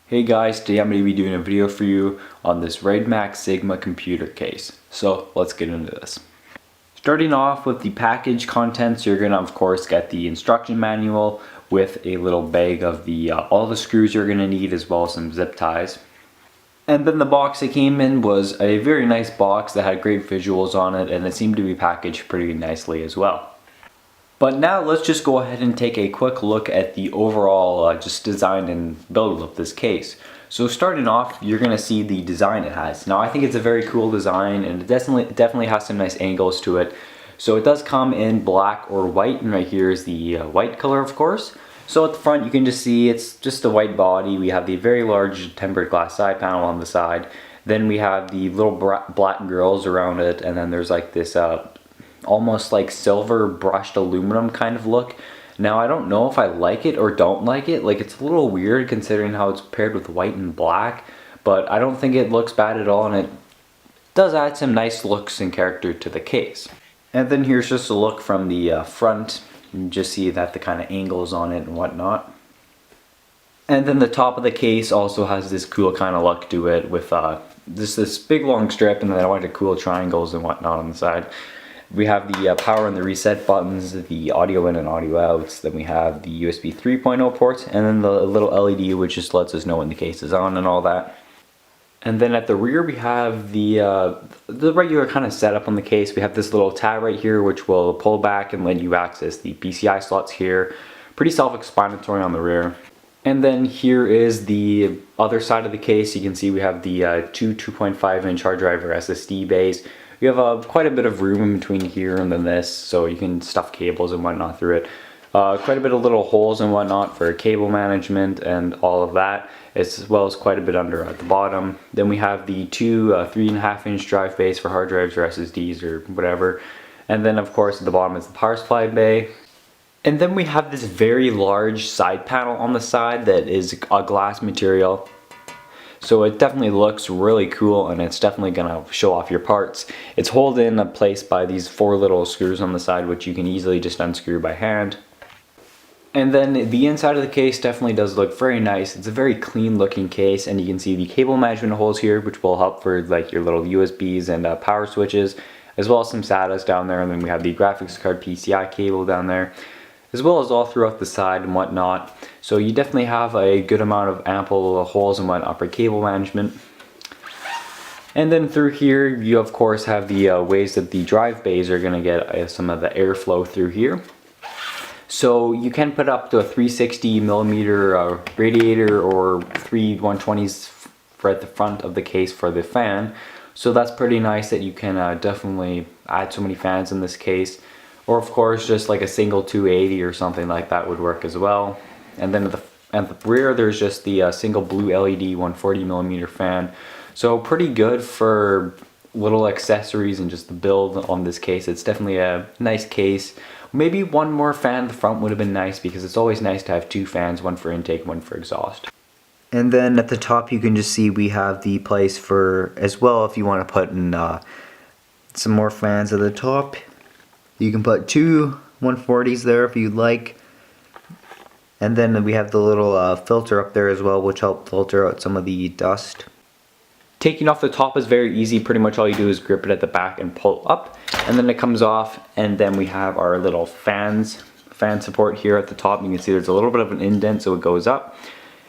Hey guys, today I'm going to be doing a video for you on this Raidmax Sigma computer case. So let's get into this. Starting off with the package contents, you're going to of course get the instruction manual with a little bag of the all the screws you're going to need, as well as some zip ties. And then the box it came in was a very nice box that had great visuals on it, and it seemed to be packaged pretty nicely as well. But now let's just go ahead and take a quick look at the overall just design and build of this case. So starting off, you're going to see the design it has. Now I think it's a very cool design, and it definitely has some nice angles to it. So it does come in black or white, and right here is the white color, of course. So at the front you can just see it's just a white body. We have the very large tempered glass side panel on the side. Then we have the little black grills around it, and then there's like this almost like silver brushed aluminum kind of look. Now I don't know if I like it or don't like it. Like, it's a little weird considering how it's paired with white and black, but I don't think it looks bad at all, and it does add some nice looks and character to the case. And then here's just a look from the front. You can just see that the kind of angles on it and whatnot. And then the top of the case also has this cool kind of look to it with this big long strip, and then a bunch of cool triangles and whatnot on the side. We have the power and the reset buttons, the audio in and audio outs, then we have the USB 3.0 ports, and then the little LED which just lets us know when the case is on and all that. And then at the rear we have the regular kind of setup on the case. We have this little tab right here which will pull back and let you access the PCI slots here. Pretty self-explanatory on the rear. And then here is the other side of the case. You can see we have the two 2.5-inch hard drive or SSD bays. We have quite a bit of room in between here and then this, so you can stuff cables and whatnot through it. Quite a bit of little holes and whatnot for cable management and all of that, as well as quite a bit under at the bottom. Then we have the two 3.5-inch drive bays for hard drives or SSDs or whatever. And then of course at the bottom is the power supply bay. And then we have this very large side panel on the side that is a glass material. So it definitely looks really cool, and it's definitely gonna show off your parts. It's held in place by these 4 little screws on the side, which you can easily just unscrew by hand. And then the inside of the case definitely does look very nice. It's a very clean looking case, and you can see the cable management holes here, which will help for like your little USBs and power switches, as well as some SATAs down there. And then we have the graphics card PCI cable down there, as well as all throughout the side and whatnot. So you definitely have a good amount of ample holes and whatnot for cable management. And then through here you of course have the ways that the drive bays are going to get some of the airflow through here. So you can put up to a 360 millimeter radiator or 3 120s for at the front of the case for the fan. So that's pretty nice that you can definitely add so many fans in this case. Or of course just like a single 280 or something like that would work as well. And then at the rear there's just the single blue LED 140 millimeter fan. So pretty good for little accessories and just the build on this case. It's definitely a nice case. Maybe one more fan at the front would have been nice, because it's always nice to have 2 fans, one for intake, one for exhaust. And then at the top you can just see we have the place for, as well, if you want to put in some more fans at the top. You can put 2 140s there if you'd like. And then we have the little filter up there as well, which help filter out some of the dust. Taking off the top is very easy. Pretty much all you do is grip it at the back and pull up, and then it comes off. And then we have our little fan support here at the top. You can see there's a little bit of an indent, so it goes up.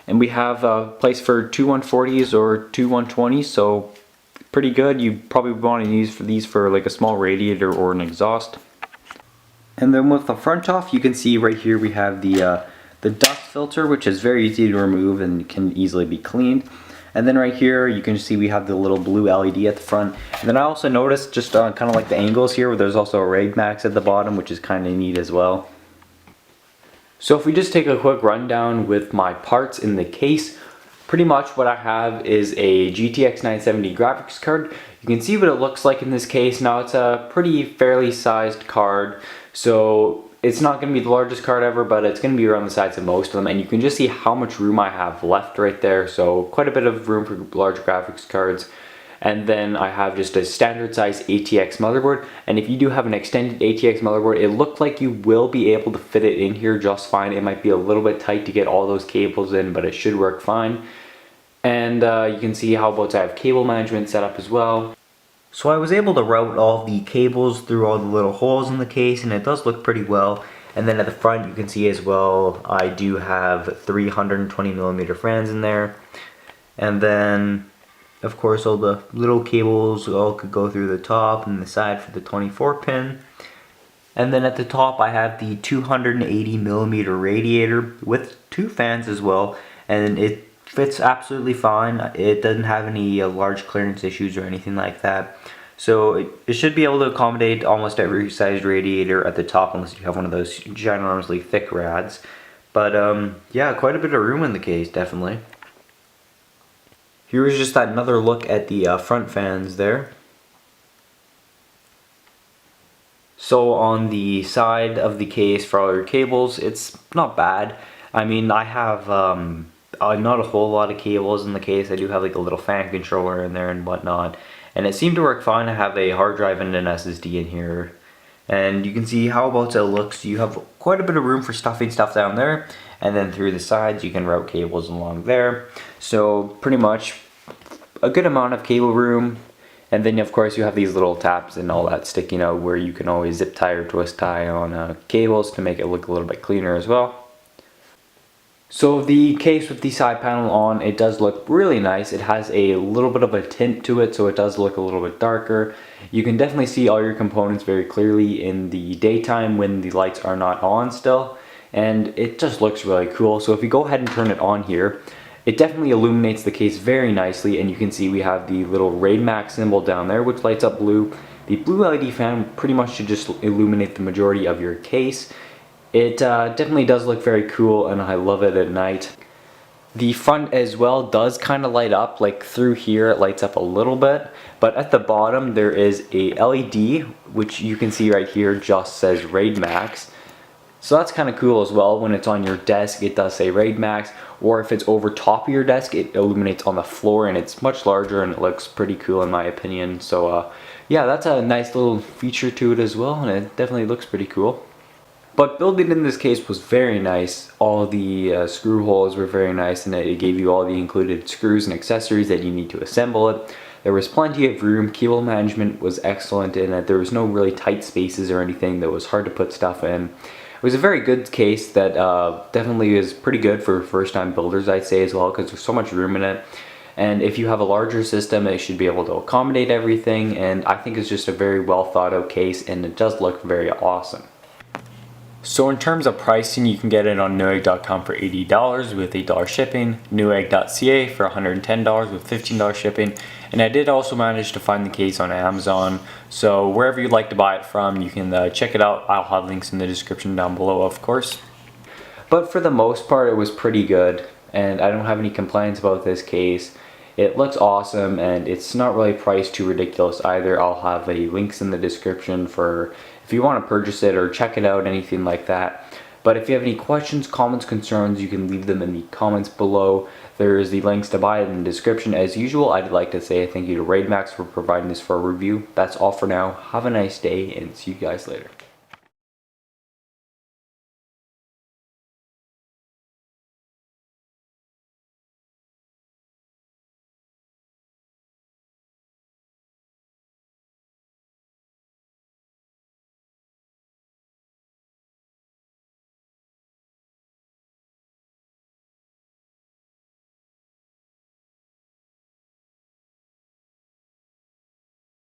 And we have a place for 2 140s or 2 120s, so pretty good. You probably want to use these for like a small radiator or an exhaust. And then with the front off, you can see right here we have the dust filter, which is very easy to remove and can easily be cleaned. And then right here you can see we have the little blue LED at the front. And then I also noticed just kind of like the angles here, where there's also a Raidmax at the bottom, which is kind of neat as well. So if we just take a quick rundown with my parts in the case, pretty much what I have is a GTX 970 graphics card. You can see what it looks like in this case. Now it's a pretty fairly sized card, so it's not going to be the largest card ever, but it's going to be around the size of most of them, and you can just see how much room I have left right there. So quite a bit of room for large graphics cards. And then I have just a standard size ATX motherboard, and if you do have an extended ATX motherboard, it looked like you will be able to fit it in here just fine. It might be a little bit tight to get all those cables in, but it should work fine. And you can see how about I have cable management set up as well. So I was able to route all the cables through all the little holes in the case, and it does look pretty well. And then at the front you can see as well, I do have 320mm fans in there. And then of course all the little cables all could go through the top and the side for the 24 pin. And then at the top I have the 280mm radiator with 2 fans as well, and it fits absolutely fine. It doesn't have any large clearance issues or anything like that. So it should be able to accommodate almost every size radiator at the top, unless you have one of those ginormously thick rads. But yeah, quite a bit of room in the case, definitely. Here's just another look at the front fans there. So on the side of the case for all your cables, it's not bad. I mean, I have not a whole lot of cables in the case. I do have like a little fan controller in there and whatnot, and it seemed to work fine. I have a hard drive and an SSD in here, and you can see how about it looks. You have quite a bit of room for stuffing stuff down there, and then through the sides you can route cables along there. So pretty much a good amount of cable room. And then of course you have these little tabs and all that sticking out where you can always zip tie or twist tie on cables to make it look a little bit cleaner as well. So the case with the side panel on, it does look really nice. It has a little bit of a tint to it, so it does look a little bit darker. You can definitely see all your components very clearly in the daytime when the lights are not on still, and it just looks really cool. So if you go ahead and turn it on here, it definitely illuminates the case very nicely, and you can see we have the little Raidmax symbol down there which lights up blue. The blue LED fan pretty much should just illuminate the majority of your case. It definitely does look very cool, and I love it at night. The front as well does kind of light up, like through here it lights up a little bit, but at the bottom there is a LED which you can see right here just says Raidmax. So that's kind of cool as well. When it's on your desk it does say Raidmax, or if it's over top of your desk it illuminates on the floor, and it's much larger and it looks pretty cool in my opinion. So yeah, that's a nice little feature to it as well, and it definitely looks pretty cool. But building in this case was very nice. All the screw holes were very nice, and it gave you all the included screws and accessories that you need to assemble it. There was plenty of room. Cable management was excellent in it. There was no really tight spaces or anything that was hard to put stuff in. It was a very good case that definitely is pretty good for first time builders, I'd say as well, because there's so much room in it. And if you have a larger system, it should be able to accommodate everything, and I think it's just a very well thought out case, and it does look very awesome. So in terms of pricing, you can get it on newegg.com for $80 with $8 shipping, newegg.ca for $110 with $15 shipping, and I did also manage to find the case on Amazon. So wherever you'd like to buy it from, you can check it out. I'll have links in the description down below, of course. But for the most part, it was pretty good, and I don't have any complaints about this case. It looks awesome, and it's not really priced too ridiculous either. I'll have links in the description for if you want to purchase it or check it out, anything like that. But if you have any questions, comments, concerns, you can leave them in the comments below. There's the links to buy it in the description. As usual, I'd like to say thank you to Raidmax for providing this for a review. That's all for now. Have a nice day, and see you guys later.